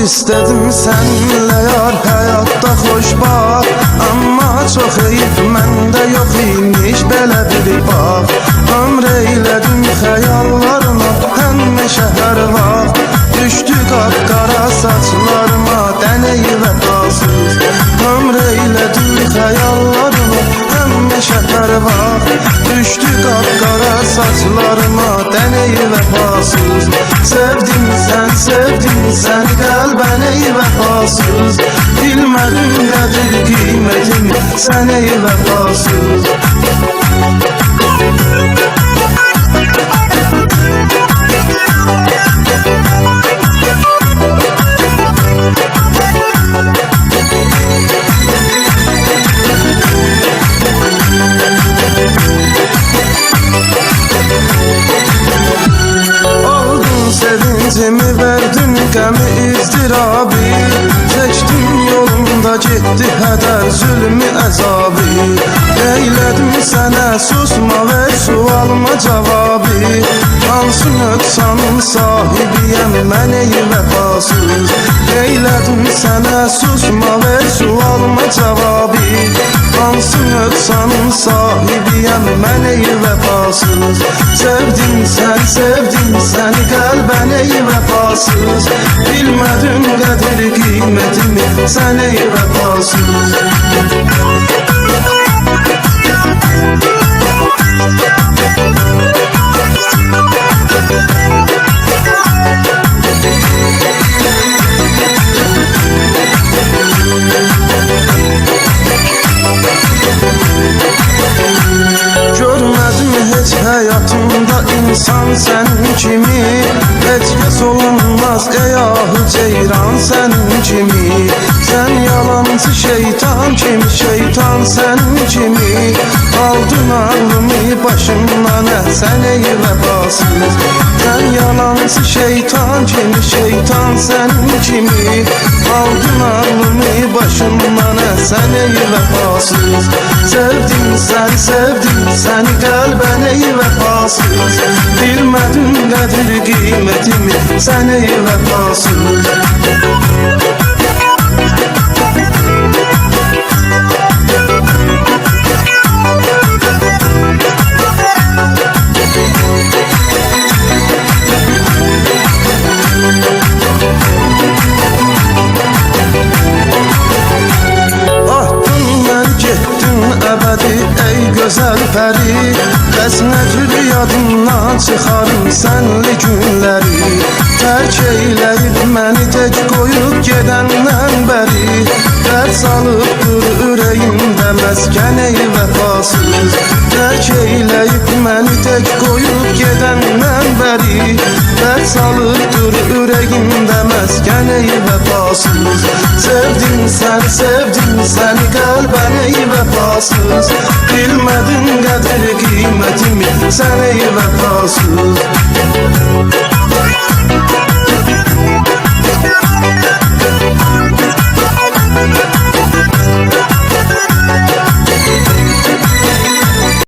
İstedim senle yar hayatta xoşbaxt, amma çox eyib məndə yox imiş belə bir bax. Ömr eylədim xəyallarına həmişə hər vaxt, düşdü qapqara saçlarıma dənəy vəfasız. Ömr eylədim xəyallarına həmişə hər vaxt, düşdü qapqara saçlarıma dənəy vəfasız. Sevdim sən qəlbən ey vəfasız, bilmədim qədir qiymətimi sən ey vəfasız. Sevincimi verdin qəmi izdirabı, çəkdim yolunda getdi hədər zülmü əzabı. Eylədim sənə susma ver sualıma cavabı, hansı nöqsanın sahibiyəm mən ey vəfasız. Eylədim sənə susma ver sualıma cavabı, hansı nöqsanın sahibiyəm mən ey vəfasız. Sevdim səni qəlbən ey vəfasız, bilmədim qədir qiymətimi sən ey vəfasız. Görmədim heç həyatımda insan sənin kimi, heç kəs olunmaz ey ahı ceyran sənin kimi. Sən yalancı şeytan kimi, şeytan sənin kimi, aldın ağlımı başımdan sən ey vəfasız. Sən yalancı şeytan kimi, şeytan sənin kimi, aldın ağlımı başımdan sən ey vəfasız. Sevdim səni qəlbən ey vəfasız, bilmədim qədir qiymətimi sən ey vəfasız. Ey gözəl pəri, bəs nə cür yadımdan çıxarım sənli günləri. Tərk eyləyib məni tək qoyub gedəndən bəri, dərd salıb dur ürəyimdə məskən ey vəfasız. Tərk eyləyib məni tək qoyub gedəndən bəri, dərd salıb dur ürəyimdə məskən ey vəfasız. Sevdim səni qəlbən ey vəfasız, bilmədim qədir qiymətimi sən ey vəfasız.